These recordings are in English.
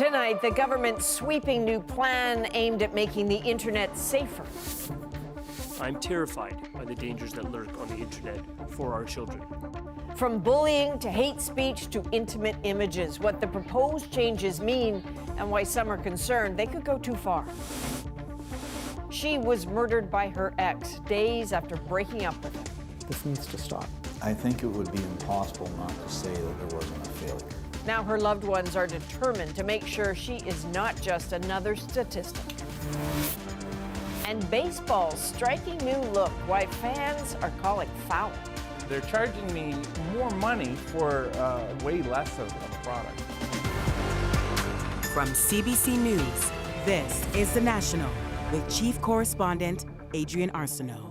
Tonight, the government's sweeping new plan aimed at making the internet safer. I'm terrified by the dangers that lurk on the internet for our children. From bullying to hate speech to intimate images, what the proposed changes mean and why some are concerned they could go too far. She was murdered by her ex days after breaking up with him. This needs to stop. I think it would be impossible not to say that there wasn't a failure. Now her loved ones are determined to make sure she is not just another statistic. And baseball's striking new look, why fans are calling foul. They're charging me more money for way less of a product. From CBC News, this is The National with Chief Correspondent Adrian Arsenault.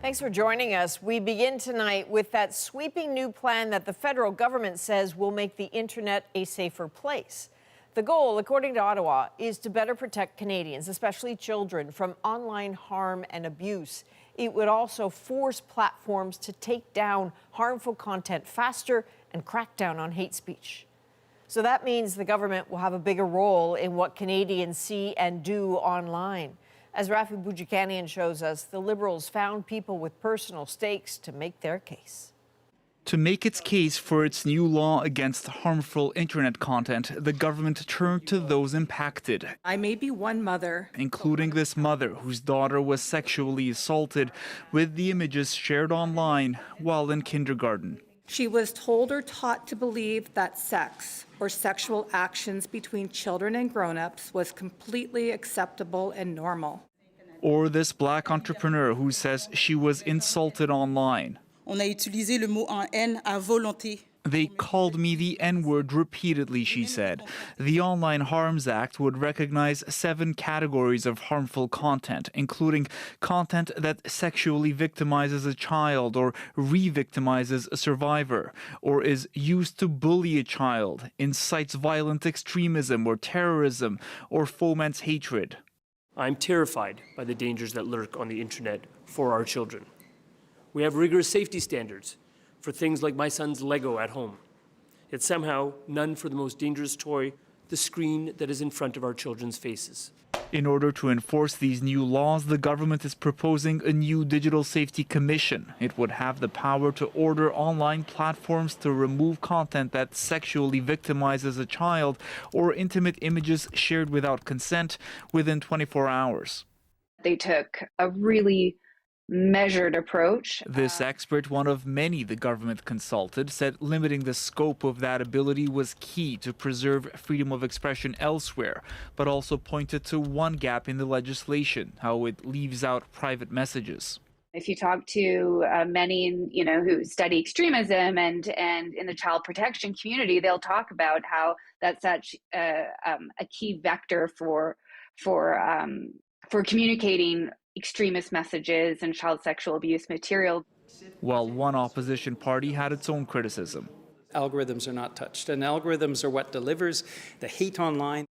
Thanks for joining us. We begin tonight with that sweeping new plan that the federal government says will make the internet a safer place. The goal, according to Ottawa, is to better protect Canadians, especially children, from online harm and abuse. It would also force platforms to take down harmful content faster and crack down on hate speech. So that means the government will have a bigger role in what Canadians see and do online. As Rafah Boudjikanian shows us, the Liberals found people with personal stakes to make their case. To make its case for its new law against harmful internet content, the government turned to those impacted. I may be one mother, including this mother whose daughter was sexually assaulted with the images shared online while in kindergarten. She was told or taught to believe that sex or sexual actions between children and grown-ups was completely acceptable and normal. Or this black entrepreneur who says she was insulted online. On a utilisé le mot en haine à volonté. They called me the N-word repeatedly, she said. The Online Harms Act would recognize 7 categories of harmful content, including content that sexually victimizes a child or re-victimizes a survivor, or is used to bully a child, incites violent extremism or terrorism, or foments hatred. I'm terrified by the dangers that lurk on the internet for our children. We have rigorous safety standards for things like my son's Lego at home. Yet somehow, none for the most dangerous toy, the screen that is in front of our children's faces. In order to enforce these new laws, the government is proposing a new Digital Safety Commission. It would have the power to order online platforms to remove content that sexually victimizes a child or intimate images shared without consent within 24 hours. They took a really measured approach. This expert, one of many the government consulted, said limiting the scope of that ability was key to preserve freedom of expression elsewhere, but also pointed to one gap in the legislation, how it leaves out private messages. If you talk to many, who study extremism and in the child protection community, they'll talk about how that's such a key vector for communicating extremist messages and child sexual abuse material. While one opposition party had its own criticism. Algorithms are not touched, and algorithms are what delivers the hate online.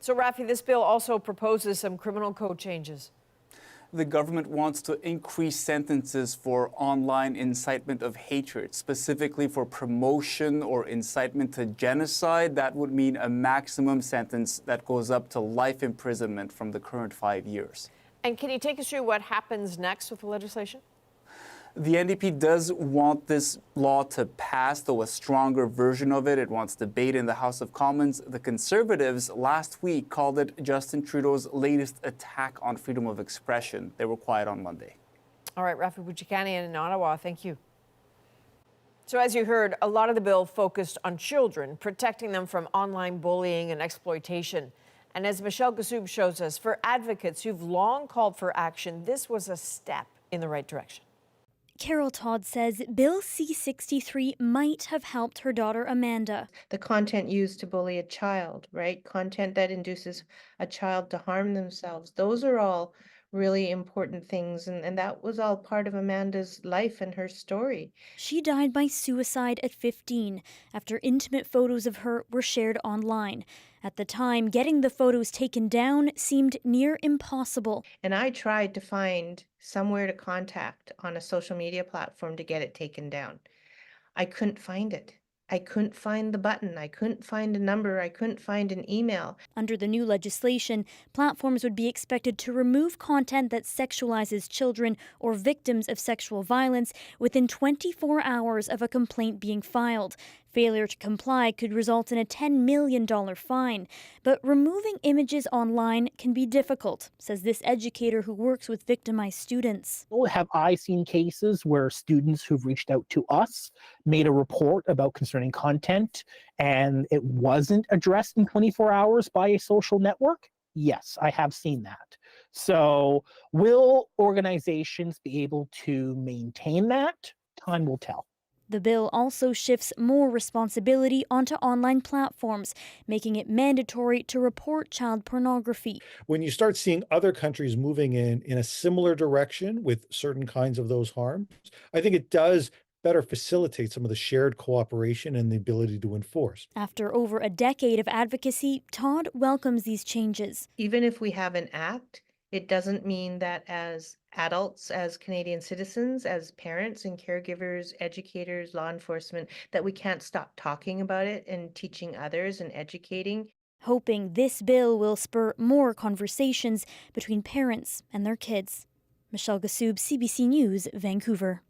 So, Rafi, this bill also proposes some criminal code changes. The government wants to increase sentences for online incitement of hatred, specifically for promotion or incitement to genocide. That would mean a maximum sentence that goes up to life imprisonment from the current 5 years. And can you take us through what happens next with the legislation? The NDP does want this law to pass, though a stronger version of it. It wants debate in the House of Commons. The Conservatives last week called it Justin Trudeau's latest attack on freedom of expression. They were quiet on Monday. All right, Rafah Boudjikanian in Ottawa, thank you. So as you heard, a lot of the bill focused on children, protecting them from online bullying and exploitation. And as Michelle Gassoub shows us, for advocates who've long called for action, this was a step in the right direction. Carol Todd says Bill C-63 might have helped her daughter Amanda. The content used to bully a child, right? Content that induces a child to harm themselves. Those are all really important things. And that was all part of Amanda's life and her story. She died by suicide at 15 after intimate photos of her were shared online. At the time, getting the photos taken down seemed near impossible. And I tried to find somewhere to contact on a social media platform to get it taken down. I couldn't find it. I couldn't find the button. I couldn't find a number. I couldn't find an email. Under the new legislation, platforms would be expected to remove content that sexualizes children or victims of sexual violence within 24 hours of a complaint being filed. Failure to comply could result in a $10 million fine. But removing images online can be difficult, says this educator who works with victimized students. Have I seen cases where students who've reached out to us made a report about concerning content and it wasn't addressed in 24 hours by a social network? Yes, I have seen that. So will organizations be able to maintain that? Time will tell. The bill also shifts more responsibility onto online platforms, making it mandatory to report child pornography. When you start seeing other countries moving in a similar direction with certain kinds of those harms, I think it does better facilitate some of the shared cooperation and the ability to enforce. After over a decade of advocacy, Todd welcomes these changes. Even if we have an act, it doesn't mean that as adults, as Canadian citizens, as parents and caregivers, educators, law enforcement, that we can't stop talking about it and teaching others and educating. Hoping this bill will spur more conversations between parents and their kids. Michelle Gassoub, CBC News, Vancouver.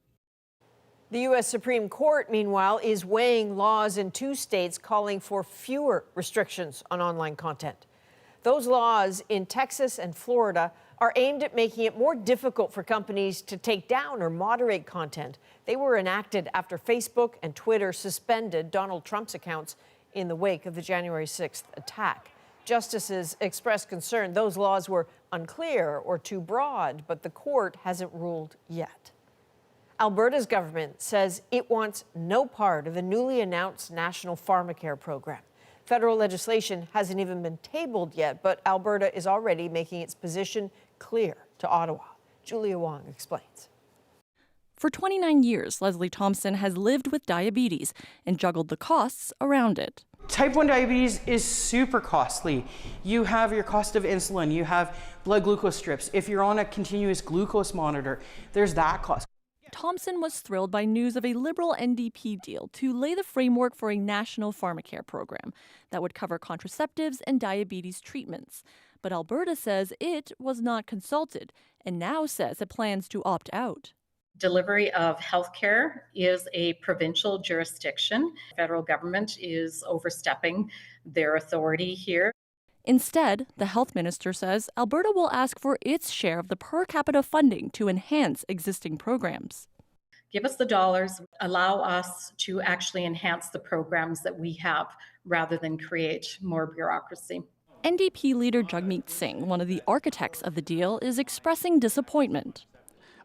The U.S. Supreme Court, meanwhile, is weighing laws in 2 states calling for fewer restrictions on online content. Those laws in Texas and Florida are aimed at making it more difficult for companies to take down or moderate content. They were enacted after Facebook and Twitter suspended Donald Trump's accounts in the wake of the January 6th attack. Justices expressed concern those laws were unclear or too broad, but the court hasn't ruled yet. Alberta's government says it wants no part of the newly announced national pharmacare program. Federal legislation hasn't even been tabled yet, but Alberta is already making its position clear to Ottawa. Julia Wong explains. For 29 years, Leslie Thompson has lived with diabetes and juggled the costs around it. Type 1 diabetes is super costly. You have your cost of insulin, you have blood glucose strips. If you're on a continuous glucose monitor, there's that cost. Thompson was thrilled by news of a Liberal NDP deal to lay the framework for a national pharmacare program that would cover contraceptives and diabetes treatments. But Alberta says it was not consulted and now says it plans to opt out. Delivery of healthcare is a provincial jurisdiction. The federal government is overstepping their authority here. Instead, the health minister says Alberta will ask for its share of the per capita funding to enhance existing programs. Give us the dollars, allow us to actually enhance the programs that we have rather than create more bureaucracy. NDP leader Jagmeet Singh, one of the architects of the deal, is expressing disappointment.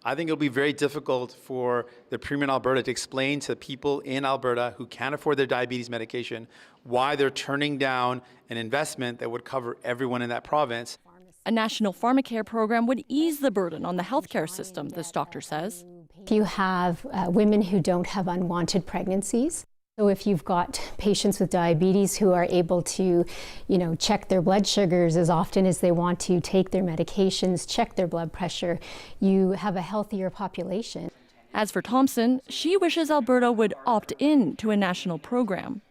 I think it'll be very difficult for the Premier in Alberta to explain to people in Alberta who can't afford their diabetes medication why they're turning down an investment that would cover everyone in that province. A national pharmacare program would ease the burden on the healthcare system, this doctor says. If you have women who don't have unwanted pregnancies, so if you've got patients with diabetes who are able to, check their blood sugars as often as they want to, take their medications, check their blood pressure, you have a healthier population. As for Thompson, she wishes Alberta would opt in to a national program.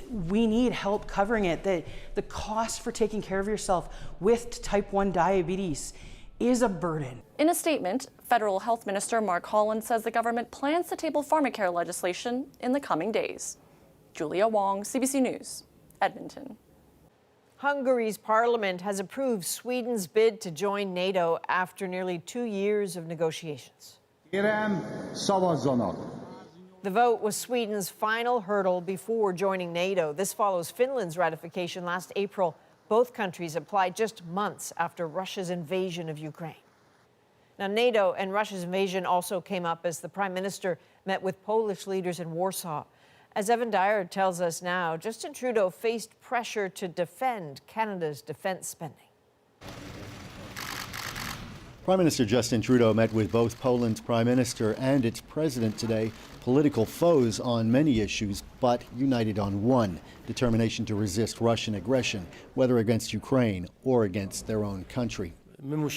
We need help covering it. The cost for taking care of yourself with type 1 diabetes is a burden. In a statement, Federal Health Minister Mark Holland says the government plans to table pharmacare legislation in the coming days. Julia Wong, CBC News, Edmonton. Hungary's parliament has approved Sweden's bid to join NATO after nearly 2 years of negotiations. Kérem, szavazzanak. The vote was Sweden's final hurdle before joining NATO. This follows Finland's ratification last April. Both countries applied just months after Russia's invasion of Ukraine. Now, NATO and Russia's invasion also came up as the Prime Minister met with Polish leaders in Warsaw. As Evan Dyer tells us now, Justin Trudeau faced pressure to defend Canada's defense spending. Prime Minister Justin Trudeau met with both Poland's Prime Minister and its President today, political foes on many issues, but united on one, determination to resist Russian aggression, whether against Ukraine or against their own country. Within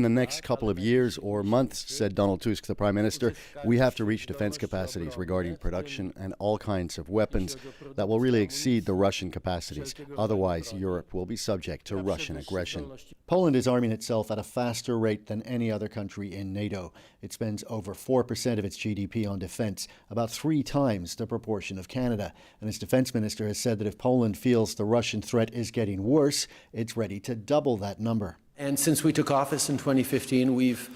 the next couple of years or months, said Donald Tusk, the Prime Minister, we have to reach defense capacities regarding production and all kinds of weapons that will really exceed the Russian capacities. Otherwise, Europe will be subject to Russian aggression. Poland is arming itself at a faster rate than any other country in NATO. It spends over 4% of its GDP on defense, about 3 times the proportion of Canada. And its defense minister has said that if Poland feels the Russian threat is getting worse, it's ready to double that number. And since we took office in 2015, we've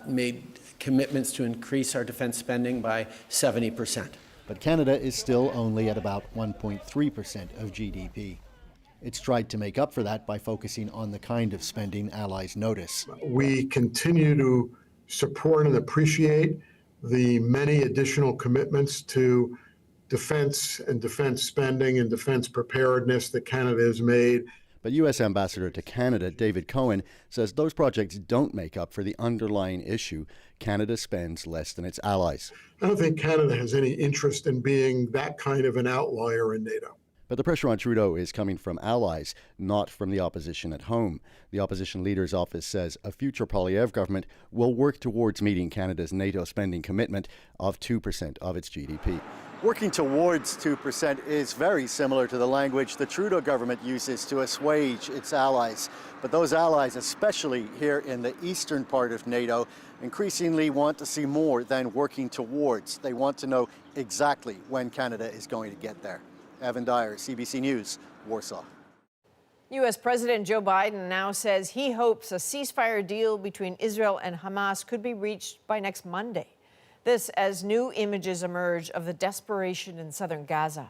made commitments to increase our defense spending by 70%. But Canada is still only at about 1.3% of GDP. It's tried to make up for that by focusing on the kind of spending allies notice. We continue to support and appreciate the many additional commitments to defense and defense spending and defense preparedness that Canada has made. But U.S. Ambassador to Canada, David Cohen, says those projects don't make up for the underlying issue. Canada spends less than its allies. I don't think Canada has any interest in being that kind of an outlier in NATO. But the pressure on Trudeau is coming from allies, not from the opposition at home. The opposition leader's office says a future Poilievre government will work towards meeting Canada's NATO spending commitment of 2% of its GDP. Working towards 2% is very similar to the language the Trudeau government uses to assuage its allies. But those allies, especially here in the eastern part of NATO, increasingly want to see more than working towards. They want to know exactly when Canada is going to get there. Evan Dyer, CBC News, Warsaw. U.S. President Joe Biden now says he hopes a ceasefire deal between Israel and Hamas could be reached by next Monday. This as new images emerge of the desperation in southern Gaza.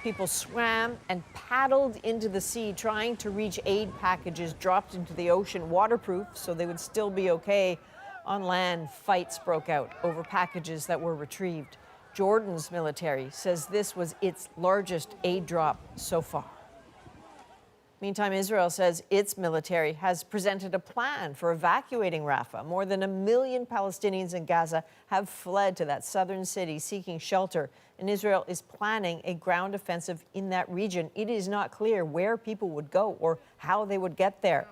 People swam and paddled into the sea trying to reach aid packages dropped into the ocean, waterproof so they would still be okay. On land, fights broke out over packages that were retrieved. Jordan's military says this was its largest aid drop so far. Meantime, Israel says its military has presented a plan for evacuating Rafah. More than 1 million Palestinians in Gaza have fled to that southern city seeking shelter, and Israel is planning a ground offensive in that region. It is not clear where people would go or how they would get there.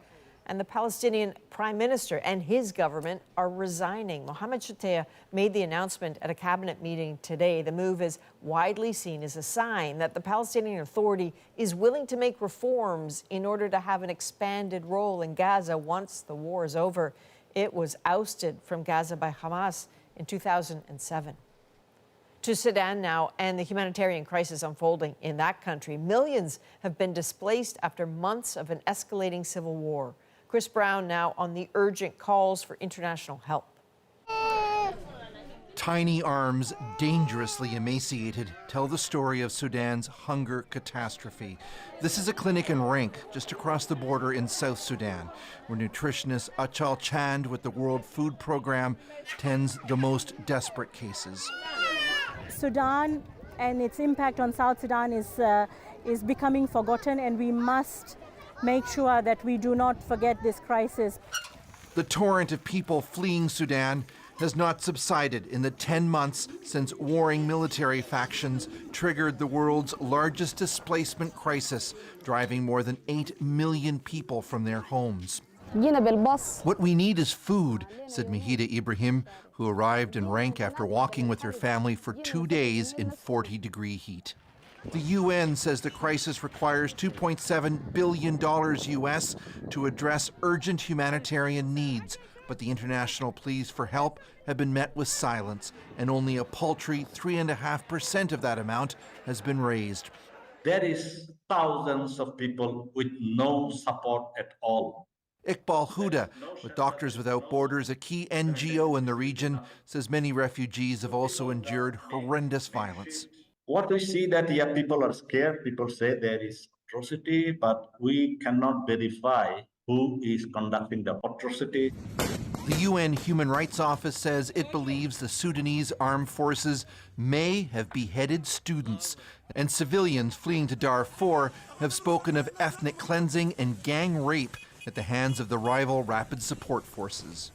And the Palestinian Prime Minister and his government are resigning. Mohammed Shatea made the announcement at a cabinet meeting today. The move is widely seen as a sign that the Palestinian Authority is willing to make reforms in order to have an expanded role in Gaza once the war is over. It was ousted from Gaza by Hamas in 2007. To Sudan now, and the humanitarian crisis unfolding in that country. Millions have been displaced after months of an escalating civil war. Chris Brown now on the urgent calls for international help. Tiny arms, dangerously emaciated, tell the story of Sudan's hunger catastrophe. This is a clinic in Rank, just across the border in South Sudan, where nutritionist Achal Chand with the World Food Program tends the most desperate cases. Sudan and its impact on South Sudan is becoming forgotten, and we must make sure that we do not forget this crisis. The torrent of people fleeing Sudan has not subsided in the 10 months since warring military factions triggered the world's largest displacement crisis, driving more than 8 million people from their homes. What we need is food, said Mahida Ibrahim, who arrived in Rank after walking with her family for 2 days in 40-degree heat. The UN says the crisis requires $2.7 billion US to address urgent humanitarian needs, but the international pleas for help have been met with silence, and only a paltry 3.5% of that amount has been raised. There is thousands of people with no support at all. Iqbal Huda, with Doctors Without Borders, a key NGO in the region, says many refugees have also endured horrendous violence. What we see that people are scared. People say there is atrocity, but we cannot verify who is conducting the atrocity. The UN Human Rights Office says it believes the Sudanese armed forces may have beheaded students, and civilians fleeing to Darfur have spoken of ethnic cleansing and gang rape at the hands of the rival Rapid Support Forces.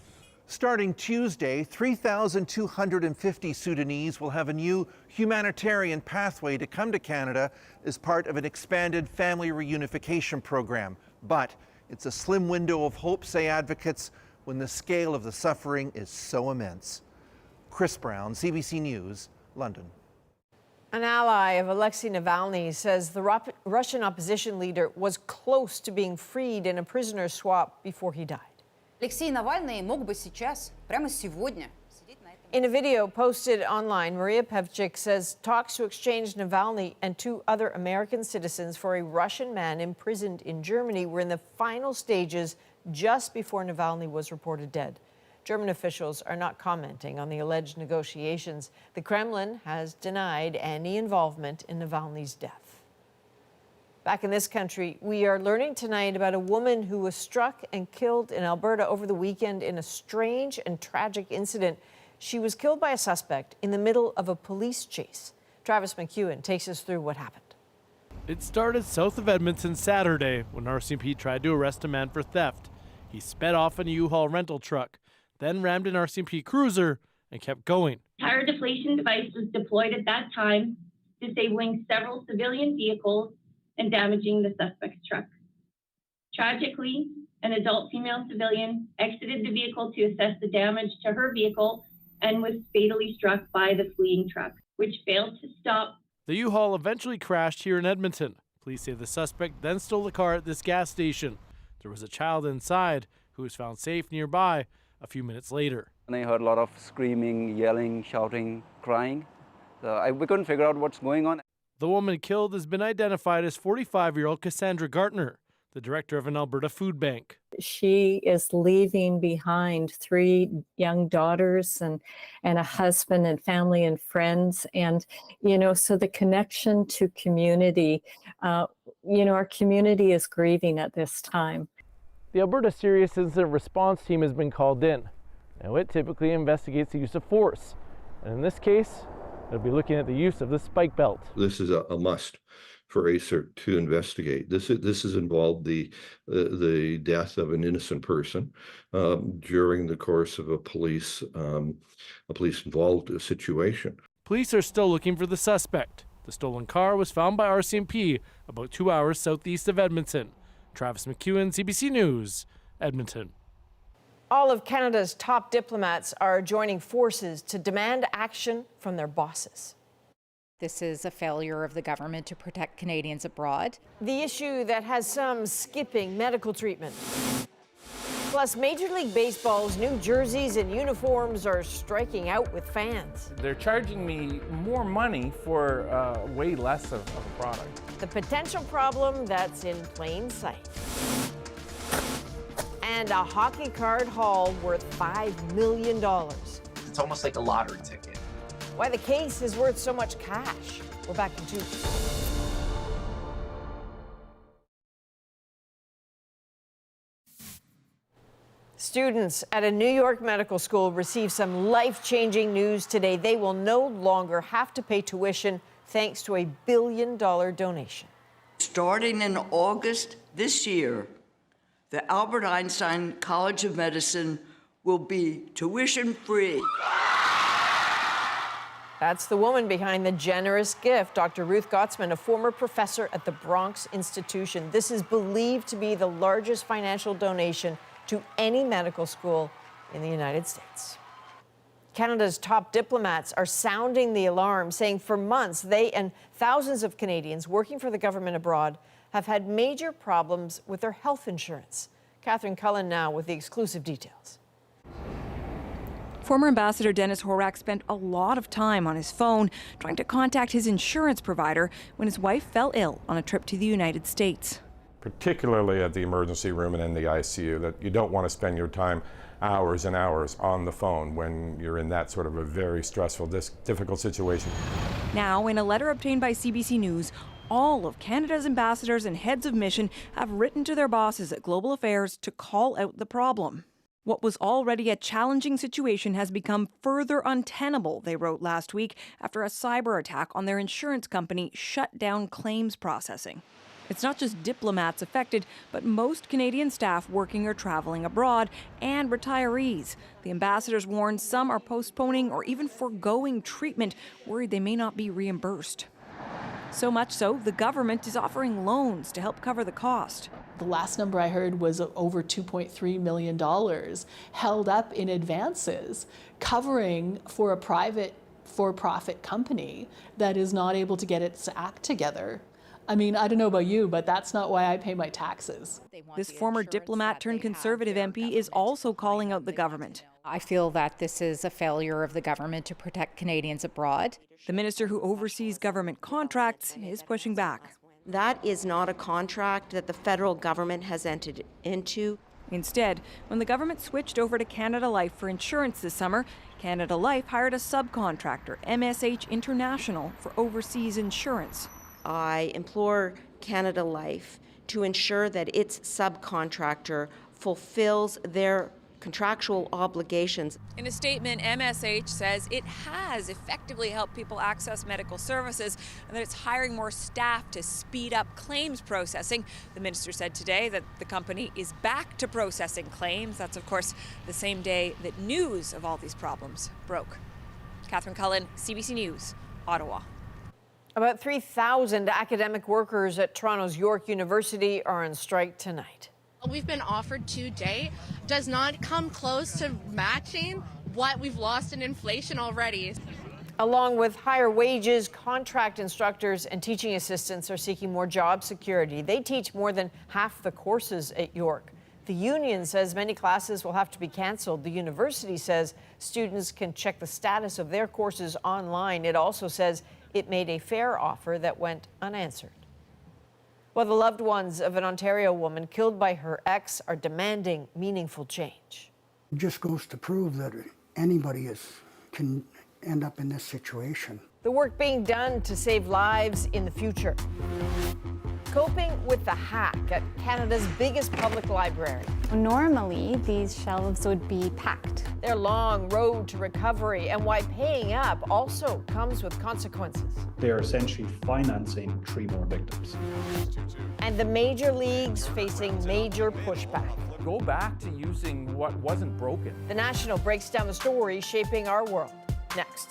Starting Tuesday, 3,250 Sudanese will have a new humanitarian pathway to come to Canada as part of an expanded family reunification program. But it's a slim window of hope, say advocates, when the scale of the suffering is so immense. Chris Brown, CBC News, London. An ally of Alexei Navalny says the Russian opposition leader was close to being freed in a prisoner swap before he died. Алексей Навальный мог бы сейчас, прямо сегодня, сидеть на этом. In a video posted online, Maria Pevchik says talks to exchange Navalny and 2 other American citizens for a Russian man imprisoned in Germany were in the final stages just before Navalny was reported dead. German officials are not commenting on the alleged negotiations. The Kremlin has denied any involvement in Navalny's death. Back in this country, we are learning tonight about a woman who was struck and killed in Alberta over the weekend in a strange and tragic incident. She was killed by a suspect in the middle of a police chase. Travis McEwen takes us through what happened. It started south of Edmonton Saturday when RCMP tried to arrest a man for theft. He sped off in a U-Haul rental truck, then rammed an RCMP cruiser and kept going. Tire deflation device was deployed at that time, disabling several civilian vehicles and damaging the suspect's truck. Tragically, an adult female civilian exited the vehicle to assess the damage to her vehicle and was fatally struck by the fleeing truck, which failed to stop. The U-Haul eventually crashed here in Edmonton. Police say the suspect then stole the car at this gas station. There was a child inside who was found safe nearby a few minutes later. And I heard a lot of screaming, yelling, shouting, crying. So we couldn't figure out what's going on. The woman killed has been identified as 45-year-old Cassandra Gartner, the director of an Alberta food bank. She is leaving behind 3 young daughters and a husband and family and friends. And, so the connection to community, our community is grieving at this time. The Alberta Serious Incident Response Team has been called in. Now, it typically investigates the use of force. And in this case, it'll be looking at the use of the spike belt. This is a must for ACERT to investigate. This has involved the death of an innocent person during the course of a police involved situation. Police are still looking for the suspect. The stolen car was found by RCMP about 2 hours southeast of Edmonton. Travis McEwen, CBC News, Edmonton. All of Canada's top diplomats are joining forces to demand action from their bosses. This is a failure of the government to protect Canadians abroad. The issue that has some skipping medical treatment. Plus, Major League Baseball's new jerseys and uniforms are striking out with fans. They're charging me more money for way less of a product. The potential problem that's in plain sight. And a hockey card haul worth $5 million. It's almost like a lottery ticket. Why the case is worth so much cash. We're back in 2 weeks. Students at a New York medical school received some life-changing news today. They will no longer have to pay tuition thanks to a $1 billion donation. Starting in August this year, the Albert Einstein College of Medicine will be tuition-free. That's the woman behind the generous gift, Dr. Ruth Gottsman, a former professor at the Bronx Institution. This is believed to be the largest financial donation to any medical school in the United States. Canada's top diplomats are sounding the alarm, saying for months they and thousands of Canadians working for the government abroad have had major problems with their health insurance. Catherine Cullen now with the exclusive details. Former Ambassador Dennis Horak spent a lot of time on his phone trying to contact his insurance provider when his wife fell ill on a trip to the United States. Particularly at the emergency room and in the ICU, that you don't want to spend your time hours and hours on the phone when you're in that sort of a very stressful, difficult situation. Now, in a letter obtained by CBC News, all of Canada's ambassadors and heads of mission have written to their bosses at Global Affairs to call out the problem. What was already a challenging situation has become further untenable, they wrote last week, after a cyber attack on their insurance company shut down claims processing. It's not just diplomats affected, but most Canadian staff working or traveling abroad and retirees. The ambassadors warn some are postponing or even foregoing treatment, worried they may not be reimbursed. So much so, the government is offering loans to help cover the cost. The last number I heard was over $2.3 million held up in advances, covering for a private for-profit company that is not able to get its act together. I mean, I don't know about you, but that's not why I pay my taxes. This former diplomat turned Conservative MP is also calling out the government. I feel that this is a failure of the government to protect Canadians abroad. The minister who oversees government contracts is pushing back. That is not a contract that the federal government has entered into. Instead, when the government switched over to Canada Life for insurance this summer, Canada Life hired a subcontractor, MSH International, for overseas insurance. I implore Canada Life to ensure that its subcontractor fulfills their contractual obligations. In a statement, MSH says it has effectively helped people access medical services and that it's hiring more staff to speed up claims processing. The minister said today that the company is back to processing claims. That's, of course, the same day that news of all these problems broke. Catherine Cullen, CBC News, Ottawa. About 3,000 academic workers at Toronto's York University are on strike tonight. We've been offered today does not come close to matching what we've lost in inflation already. Along with higher wages, contract instructors and teaching assistants are seeking more job security. They teach more than half the courses at York. The union says many classes will have to be canceled. The university says students can check the status of their courses online. It also says it made a fare offer that went unanswered. Well, the loved ones of an Ontario woman killed by her ex are demanding meaningful change. It just goes to prove that anybody can end up in this situation. The work being done to save lives in the future. Coping with the hack at Canada's biggest public library. Normally, these shelves would be packed. Their long road to recovery and why paying up also comes with consequences. They're essentially financing 3 more victims. And the major leagues facing major pushback. Go back to using what wasn't broken. The National breaks down the story shaping our world. Next.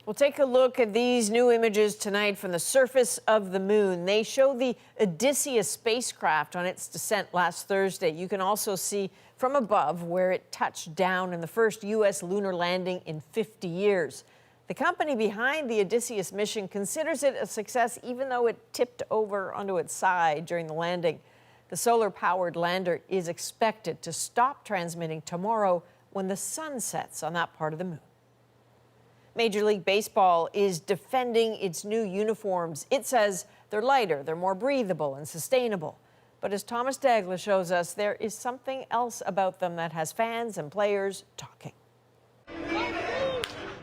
We'll take a look at these new images tonight from the surface of the moon. They show the Odysseus spacecraft on its descent last Thursday. You can also see from above where it touched down in the first U.S. lunar landing in 50 years. The company behind the Odysseus mission considers it a success even though it tipped over onto its side during the landing. The solar-powered lander is expected to stop transmitting tomorrow when the sun sets on that part of the moon. Major League Baseball is defending its new uniforms. It says they're lighter, they're more breathable and sustainable. But as Thomas Dagla shows us, there is something else about them that has fans and players talking.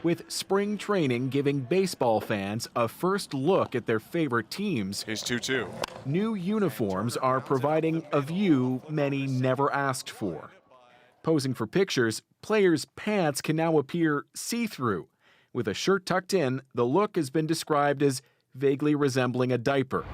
With spring training giving baseball fans a first look at their favorite teams, he's 2-2. New uniforms are providing a view many never asked for. Posing for pictures, players' pants can now appear see-through. With a shirt tucked in, the look has been described as vaguely resembling a diaper.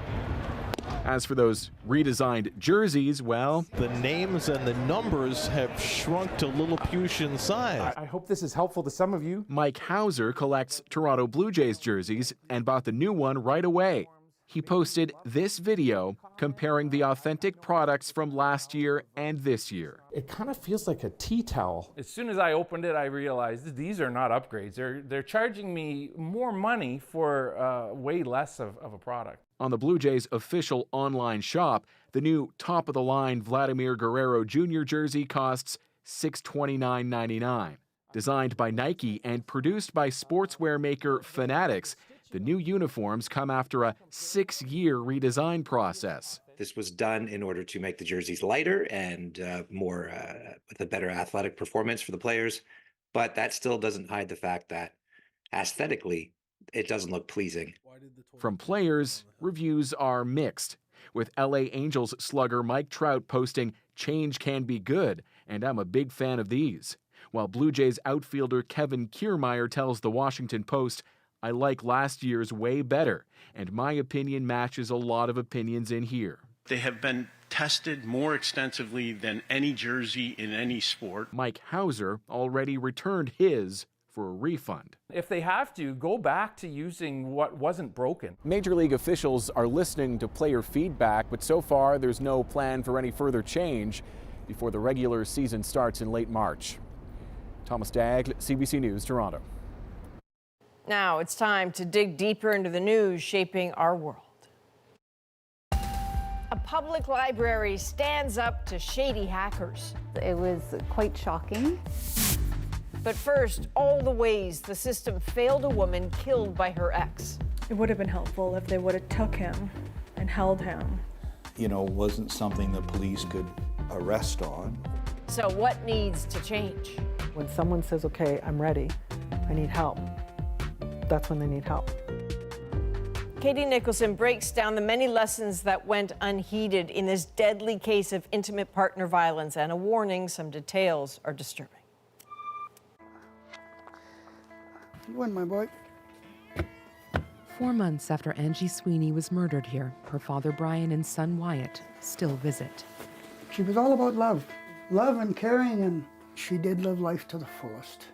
As for those redesigned jerseys, well, the names and the numbers have shrunk to Lilliputian size. I hope this is helpful to some of you. Mike Hauser collects Toronto Blue Jays jerseys and bought the new one right away. He posted this video comparing the authentic products from last year and this year. It kind of feels like a tea towel. As soon as I opened it, I realized these are not upgrades. They're charging me more money for way less of a product. On the Blue Jays' official online shop, the new top-of-the-line Vladimir Guerrero Jr. jersey costs $629.99. Designed by Nike and produced by sportswear maker Fanatics, the new uniforms come after a 6-year redesign process. This was done in order to make the jerseys lighter and more with a better athletic performance for the players. But that still doesn't hide the fact that aesthetically, it doesn't look pleasing. From players, reviews are mixed, with LA Angels slugger Mike Trout posting, "Change can be good, and I'm a big fan of these." While Blue Jays outfielder Kevin Kiermaier tells the Washington Post, "I like last year's way better, and my opinion matches a lot of opinions in here." They have been tested more extensively than any jersey in any sport. Mike Hauser already returned his for a refund. If they have to, go back to using what wasn't broken. Major League officials are listening to player feedback, but so far there's no plan for any further change before the regular season starts in late March. Thomas Daigle, CBC News, Toronto. Now it's time to dig deeper into the news shaping our world. A public library stands up to shady hackers. It was quite shocking. But first, all the ways the system failed a woman killed by her ex. It would have been helpful if they would have took him and held him. You know, wasn't something the police could arrest on. So what needs to change? When someone says, okay, I'm ready, I need help, that's when they need help. Katie Nicholson breaks down the many lessons that went unheeded in this deadly case of intimate partner violence, and a warning, some details are disturbing. You win, my boy. 4 months after Angie Sweeney was murdered here, her father Brian and son Wyatt still visit. She was all about love and caring, and she did live life to the fullest,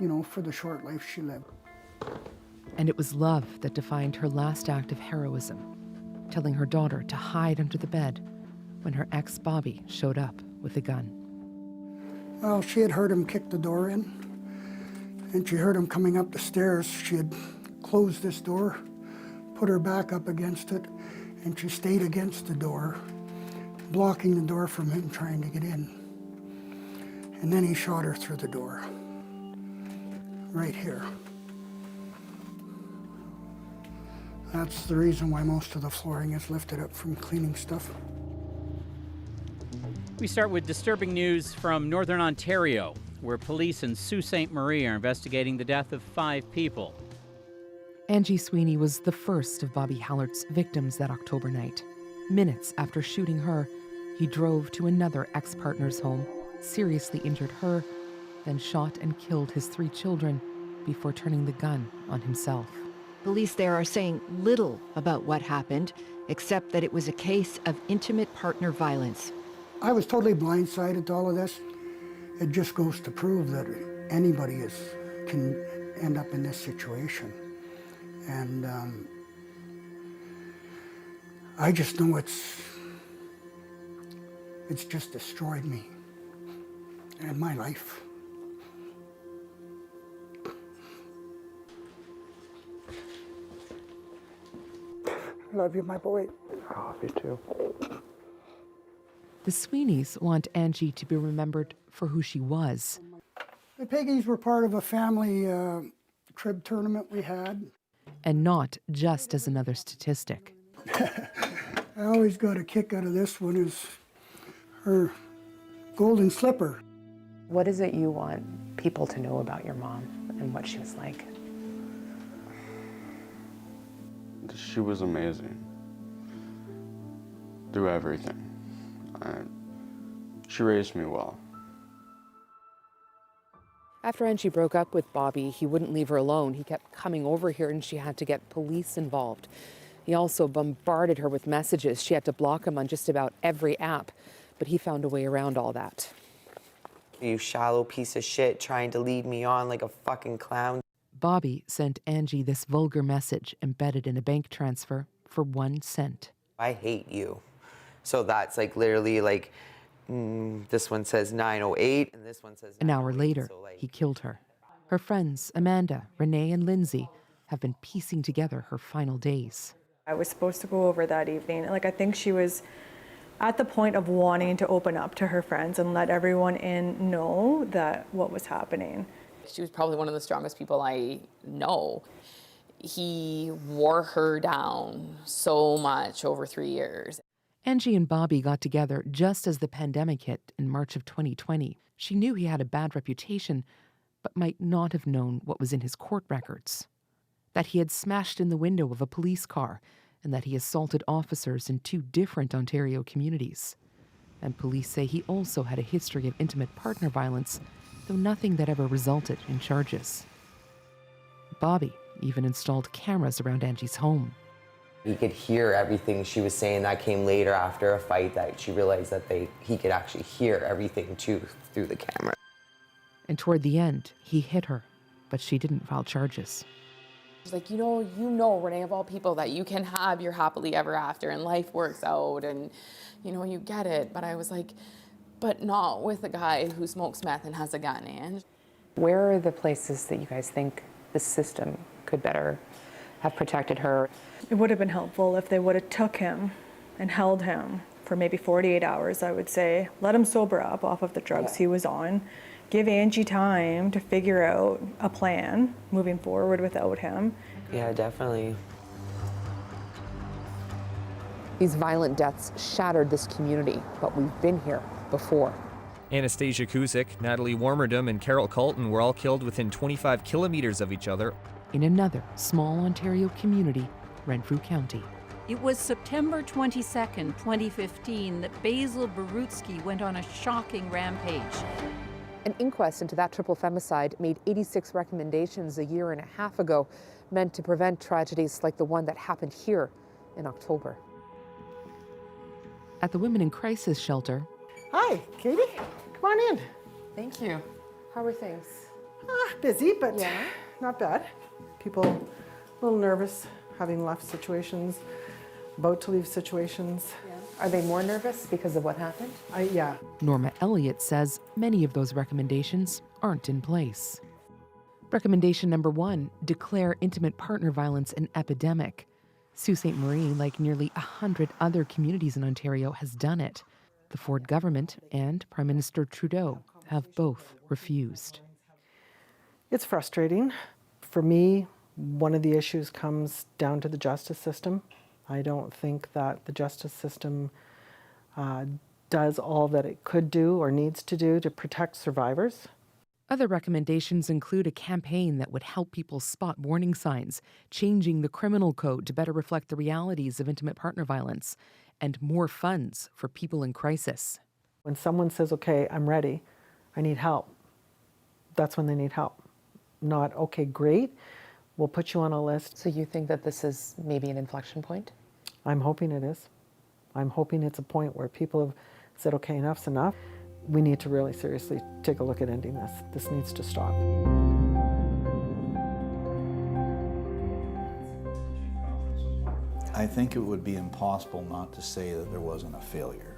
you know, for the short life she lived. And it was love that defined her last act of heroism, telling her daughter to hide under the bed when her ex Bobby showed up with a gun. Well, she had heard him kick the door in, and she heard him coming up the stairs. She had closed this door, put her back up against it, and she stayed against the door, blocking the door from him trying to get in. And then he shot her through the door, right here. That's the reason why most of the flooring is lifted up from cleaning stuff. We start with disturbing news from Northern Ontario, where police in Sault Ste. Marie are investigating the death of 5 people. Angie Sweeney was the first of Bobby Hallert's victims that October night. Minutes after shooting her, he drove to another ex-partner's home, seriously injured her, then shot and killed his 3 children before turning the gun on himself. Police there are saying little about what happened, except that it was a case of intimate partner violence. I was totally blindsided to all of this. It just goes to prove that anybody can end up in this situation. And I just know it's just destroyed me and my life. Love you, my boy. Oh, you too. The Sweeneys want Angie to be remembered for who she was. The Piggies were part of a family crib tournament we had. And not just as another statistic. I always got a kick out of this one, is her golden slipper. What is it you want people to know about your mom and what she was like? She was amazing. Through everything. She raised me well. After Angie broke up with Bobby, he wouldn't leave her alone. He kept coming over here and she had to get police involved. He also bombarded her with messages. She had to block him on just about every app, but he found a way around all that. You shallow piece of shit trying to lead me on like a fucking clown. Bobby sent Angie this vulgar message embedded in a bank transfer for 1 cent. I hate you. So that's like literally like, this one says 908 and this one says 908. An hour later, so like... he killed her. Her friends, Amanda, Renee, and Lindsay, have been piecing together her final days. I was supposed to go over that evening. Like, I think she was at the point of wanting to open up to her friends and let everyone in know that what was happening. She was probably one of the strongest people I know. He wore her down so much over 3 years. Angie and Bobby got together just as the pandemic hit in March of 2020. She knew he had a bad reputation, but might not have known what was in his court records. That he had smashed in the window of a police car and that he assaulted officers in 2 different Ontario communities. And police say he also had a history of intimate partner violence though nothing that ever resulted in charges. Bobby even installed cameras around Angie's home. He could hear everything she was saying. That came later after a fight, that she realized that he could actually hear everything too through the camera. And toward the end, he hit her, but she didn't file charges. She's like, you know, Renee, of all people, that you can have your happily ever after and life works out and, you get it. But I was like, but not with a guy who smokes meth and has a gun, and. Where are the places that you guys think the system could better have protected her? It would have been helpful if they would have took him and held him for maybe 48 hours, I would say. Let him sober up off of the drugs he was on. Give Angie time to figure out a plan moving forward without him. Yeah, definitely. These violent deaths shattered this community, but we've been here before. Anastasia Kuzik, Natalie Warmerdam, and Carol Colton were all killed within 25 kilometers of each other. In another small Ontario community, Renfrew County. It was September 22nd, 2015, that Basil Barutsky went on a shocking rampage. An inquest into that triple femicide made 86 recommendations a year and a half ago, meant to prevent tragedies like the one that happened here in October. At the Women in Crisis shelter. Hi, Katie. Come on in. Thank you. How are things? Busy, but not bad. People a little nervous, having left situations, about to leave situations. Are they more nervous because of what happened? Yeah. Norma Elliott says many of those recommendations aren't in place. Recommendation number 1, declare intimate partner violence an epidemic. Sault Ste. Marie, like nearly 100 other communities in Ontario, has done it. The Ford government and Prime Minister Trudeau have both refused. It's frustrating. For me, one of the issues comes down to the justice system. I don't think that the justice system does all that it could do or needs to do to protect survivors. Other recommendations include a campaign that would help people spot warning signs, changing the criminal code to better reflect the realities of intimate partner violence, and more funds for people in crisis. When someone says, okay, I'm ready, I need help, that's when they need help. Not, okay, great, we'll put you on a list. So you think that this is maybe an inflection point? I'm hoping it is. I'm hoping it's a point where people have said, okay, enough's enough. We need to really seriously take a look at ending this. This needs to stop. I think it would be impossible not to say that there wasn't a failure.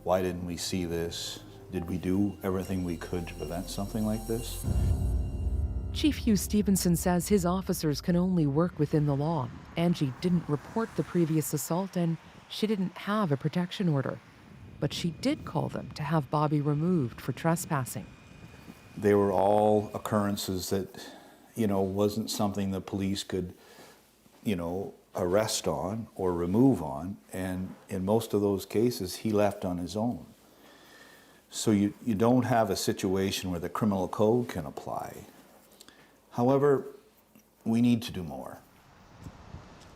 Why didn't we see this? Did we do everything we could to prevent something like this? Chief Hugh Stevenson says his officers can only work within the law. Angie didn't report the previous assault and she didn't have a protection order. But she did call them to have Bobby removed for trespassing. They were all occurrences that, wasn't something the police could, arrest on or remove on. And in most of those cases, he left on his own. So you don't have a situation where the criminal code can apply. However, we need to do more.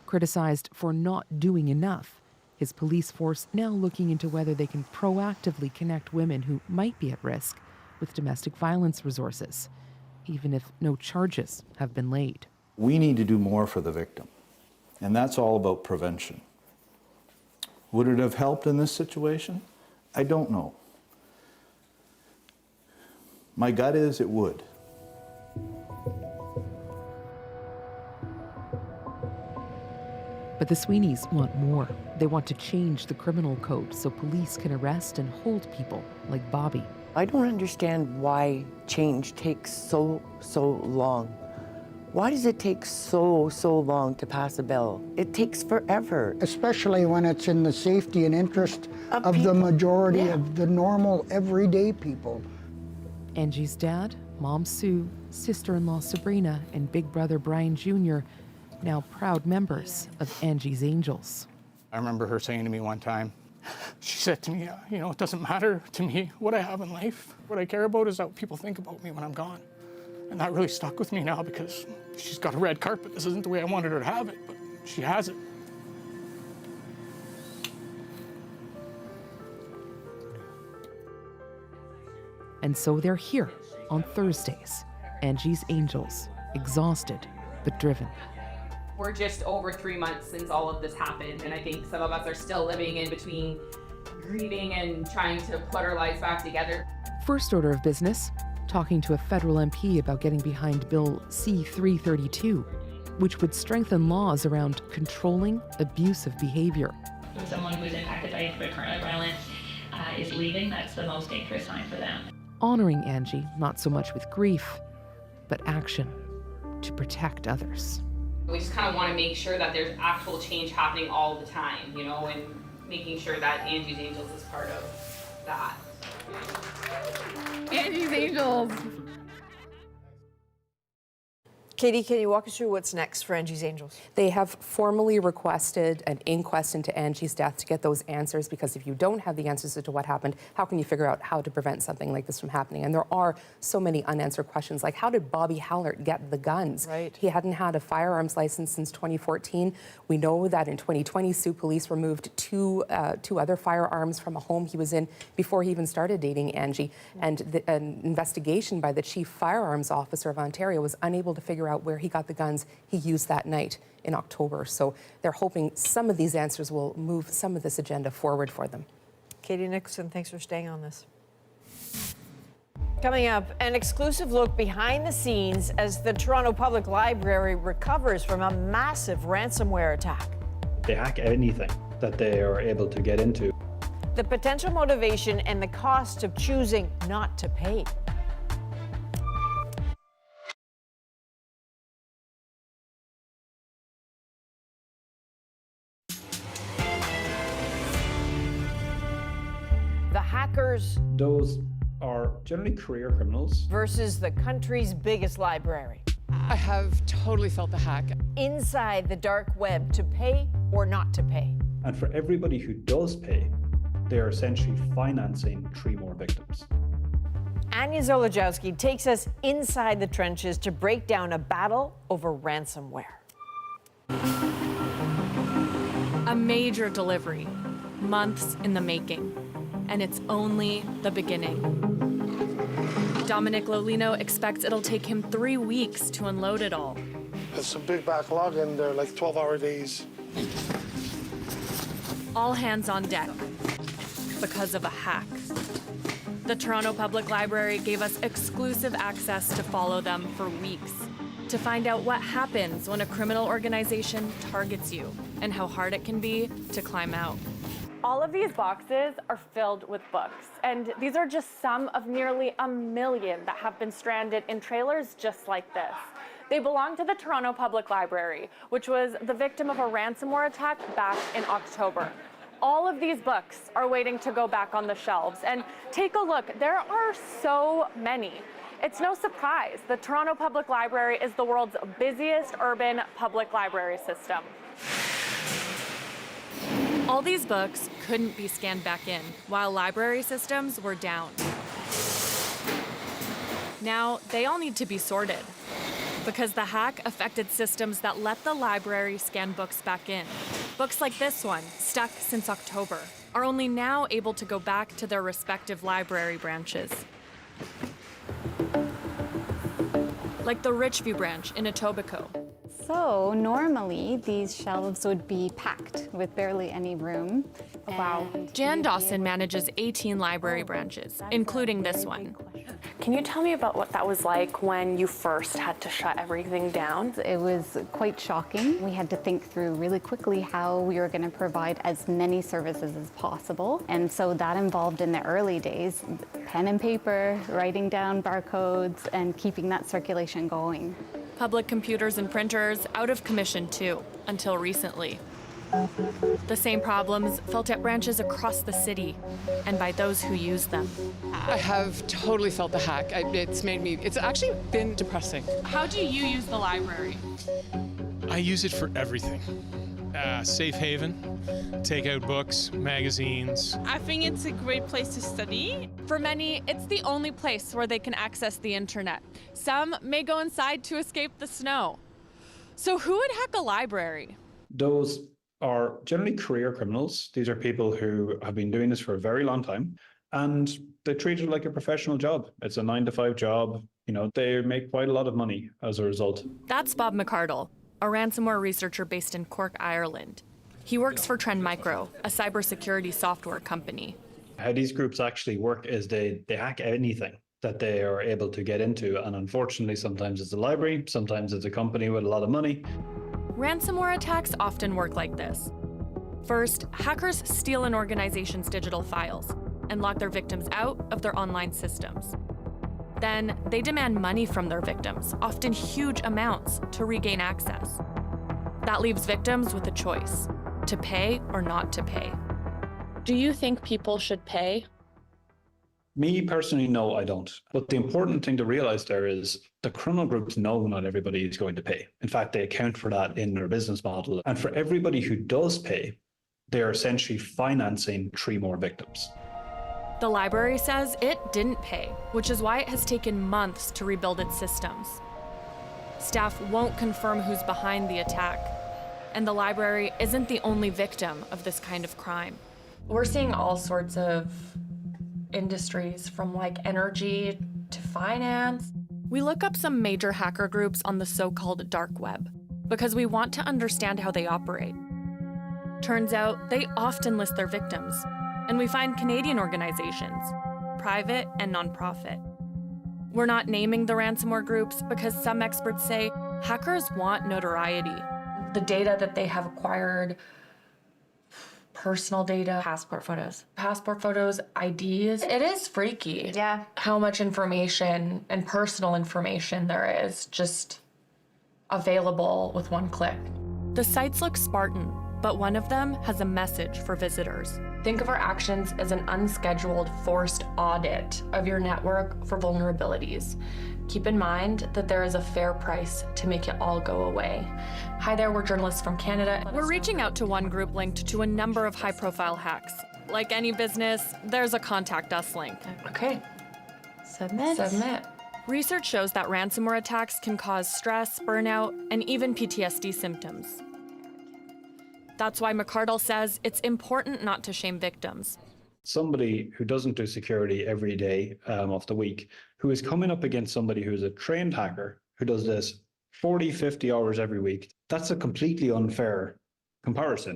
Criticized for not doing enough, his police force now looking into whether they can proactively connect women who might be at risk with domestic violence resources, even if no charges have been laid. We need to do more for the victim, and that's all about prevention. Would it have helped in this situation? I don't know. My gut is it would. But the Sweeneys want more. They want to change the criminal code so police can arrest and hold people like Bobby. I don't understand why change takes so long. Why does it take so long to pass a bill? It takes forever. Especially when it's in the safety and interest of the majority of the normal, everyday people. Angie's dad, Mom Sue, sister-in-law Sabrina, and big brother Brian Jr., now proud members of Angie's Angels. I remember her saying to me one time, she said to me, it doesn't matter to me what I have in life. What I care about is how people think about me when I'm gone. And that really stuck with me now because she's got a red carpet. This isn't the way I wanted her to have it, but she has it. And so they're here, on Thursdays, Angie's angels, exhausted but driven. We're just over 3 months since all of this happened, and I think some of us are still living in between grieving and trying to put our lives back together. First order of business, talking to a federal MP about getting behind Bill C-332, which would strengthen laws around controlling abusive behavior. If someone who's impacted by intrafraternal violence is leaving, that's the most dangerous sign for them. Honoring Angie, not so much with grief, but action to protect others. We just kind of want to make sure that there's actual change happening all the time, you know, and making sure that Angie's Angels is part of that. Angie's Angels! Katie, can you walk us through what's next for Angie's Angels? They have formally requested an inquest into Angie's death to get those answers, because if you don't have the answers as to what happened, how can you figure out how to prevent something like this from happening? And there are so many unanswered questions, like how did Bobby Hallert get the guns? Right. He hadn't had a firearms license since 2014. We know that in 2020, Sioux police removed two other firearms from a home he was in before he even started dating Angie. And an investigation by the chief firearms officer of Ontario was unable to figure out where he got the guns he used that night in October. So they're hoping some of these answers will move some of this agenda forward for them. Katie Nixon, thanks for staying on this. Coming up, an exclusive look behind the scenes as the Toronto Public Library recovers from a massive ransomware attack. They hack anything that they are able to get into. The potential motivation and the cost of choosing not to pay. The hackers Those are generally career criminals. versus the country's biggest library. I have totally felt the hack. Inside the dark web, to pay or not to pay. And for everybody who does pay, they are essentially financing 3 more victims. Anya Zolojowski takes us inside the trenches to break down a battle over ransomware. A major delivery, months in the making, and it's only the beginning. Dominic Lolino expects it'll take him 3 weeks to unload it all. There's some big backlog and they're like 12-hour days. All hands on deck because of a hack. The Toronto Public Library gave us exclusive access to follow them for weeks, to find out what happens when a criminal organization targets you and how hard it can be to climb out. All of these boxes are filled with books, and these are just some of nearly 1 million that have been stranded in trailers just like this. They belong to the Toronto Public Library, which was the victim of a ransomware attack back in October. All of these books are waiting to go back on the shelves, and take a look, there are so many. It's no surprise, the Toronto Public Library is the world's busiest urban public library system. All these books couldn't be scanned back in while library systems were down. Now, they all need to be sorted because the hack affected systems that let the library scan books back in. Books like this one, stuck since October, are only now able to go back to their respective library branches. Like the Richview branch in Etobicoke. So normally these shelves would be packed with barely any room. Wow. Jan Dawson manages 18 library branches, including this one. Can you tell me about what that was like when you first had to shut everything down? It was quite shocking. We had to think through really quickly how we were going to provide as many services as possible. And so that involved in the early days, pen and paper, writing down barcodes, and keeping that circulation going. Public computers and printers out of commission too, until recently. The same problems felt at branches across the city and by those who use them. I have totally felt the hack. It's actually been depressing. How do you use the library? I use it for everything. Safe haven, take out books, magazines. I think it's a great place to study. For many, it's the only place where they can access the internet. Some may go inside to escape the snow. So who would hack a library? Those are generally career criminals. These are people who have been doing this for a very long time. and they treat it like a professional job. It's a 9-to-5 job. You know, they make quite a lot of money as a result. That's Bob McArdle, a ransomware researcher based in Cork, Ireland. He works for Trend Micro, a cybersecurity software company. How these groups actually work is they hack anything that they are able to get into. And unfortunately, sometimes it's a library, sometimes it's a company with a lot of money. Ransomware attacks often work like this. First, hackers steal an organization's digital files and lock their victims out of their online systems. Then, they demand money from their victims, often huge amounts, to regain access. That leaves victims with a choice, to pay or not to pay. Do you think people should pay? Me personally, no, I don't. But the important thing to realize there is the criminal groups know not everybody is going to pay. In fact, they account for that in their business model. And for everybody who does pay, they're essentially financing 3 more victims. The library says it didn't pay, which is why it has taken months to rebuild its systems. Staff won't confirm who's behind the attack, and the library isn't the only victim of this kind of crime. We're seeing all sorts of industries, from like energy to finance. We look up some major hacker groups on the so-called dark web because we want to understand how they operate. Turns out they often list their victims, and we find Canadian organizations, private and nonprofit. We're not naming the ransomware groups because some experts say hackers want notoriety. The data that they have acquired, personal data, passport photos, IDs. It is freaky. Yeah. How much information and personal information there is just available with one click. The sites look Spartan, but one of them has a message for visitors. Think of our actions as an unscheduled, forced audit of your network for vulnerabilities. Keep in mind that there is a fair price to make it all go away. Hi there, we're journalists from Canada. We're reaching out to one group linked to a number of high-profile hacks. Like any business, there's a contact us link. Okay. Submit. Research shows that ransomware attacks can cause stress, burnout, and even PTSD symptoms. That's why McArdle says it's important not to shame victims. Somebody who doesn't do security every day of the week, who is coming up against somebody who is a trained hacker, who does this 40, 50 hours every week, that's a completely unfair comparison.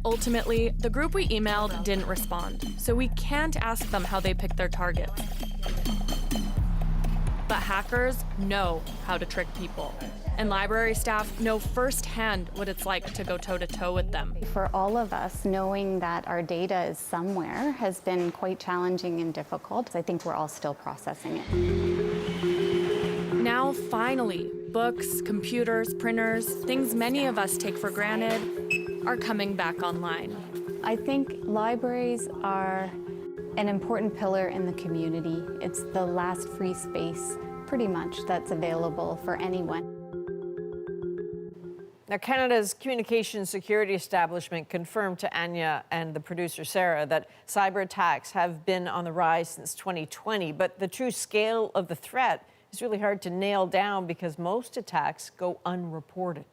Ultimately, the group we emailed didn't respond, so we can't ask them how they picked their targets. But hackers know how to trick people, and library staff know firsthand what it's like to go toe-to-toe with them. For all of us, knowing that our data is somewhere has been quite challenging and difficult. I think we're all still processing it. Now, finally, books, computers, printers, things many of us take for granted, are coming back online. I think libraries are an important pillar in the community. It's the last free space, pretty much, that's available for anyone. Now, Canada's communications security establishment confirmed to Anya and the producer Sarah that cyber attacks have been on the rise since 2020, but the true scale of the threat is really hard to nail down because most attacks go unreported.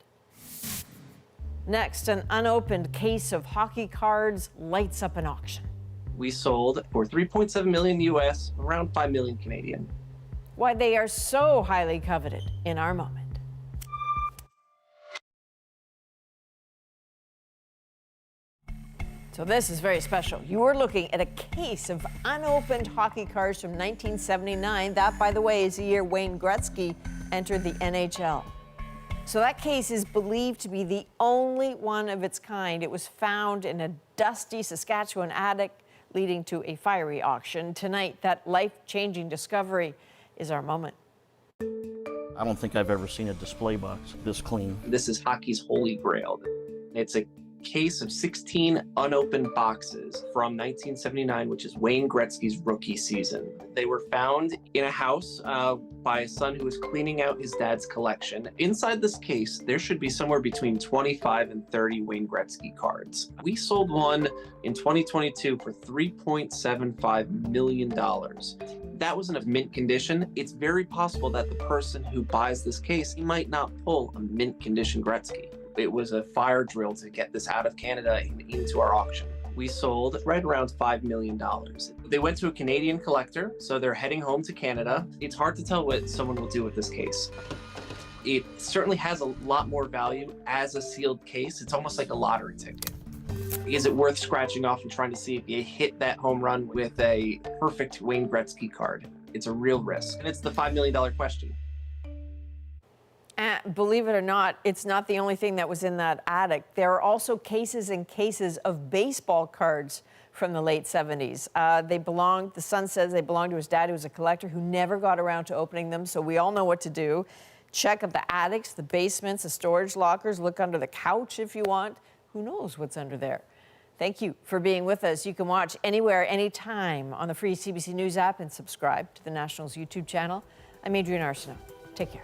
Next, an unopened case of hockey cards lights up an auction. We sold for $3.7 million US, around 5 million Canadian. Why they are so highly coveted in our moment. So this is very special. You are looking at a case of unopened hockey cards from 1979. That, by the way, is the year Wayne Gretzky entered the NHL. So that case is believed to be the only one of its kind. It was found in a dusty Saskatchewan attic, leading to a fiery auction. Tonight, that life-changing discovery is our moment. I don't think I've ever seen a display box this clean. This is hockey's holy grail. It's a case of 16 unopened boxes from 1979, which is Wayne Gretzky's rookie season. They were found in a house by a son who was cleaning out his dad's collection. Inside this case, there should be somewhere between 25 and 30 Wayne Gretzky cards. We sold one in 2022 for $3.75 million. That was in a mint condition. It's very possible that the person who buys this case, he might not pull a mint condition Gretzky. It was a fire drill to get this out of Canada and into our auction. We sold right around $5 million. They went to a Canadian collector, so they're heading home to Canada. It's hard to tell what someone will do with this case. It certainly has a lot more value as a sealed case. It's almost like a lottery ticket. Is it worth scratching off and trying to see if you hit that home run with a perfect Wayne Gretzky card? It's a real risk, and it's the $5 million question. Believe it or not, it's not the only thing that was in that attic. There are also cases and cases of baseball cards from the late 70s. The son says they belonged to his dad, who was a collector, who never got around to opening them, so we all know what to do. Check out the attics, the basements, the storage lockers, look under the couch if you want. Who knows what's under there? Thank you for being with us. You can watch anywhere, anytime on the free CBC News app and subscribe to the National's YouTube channel. I'm Adrienne Arsenault. Take care.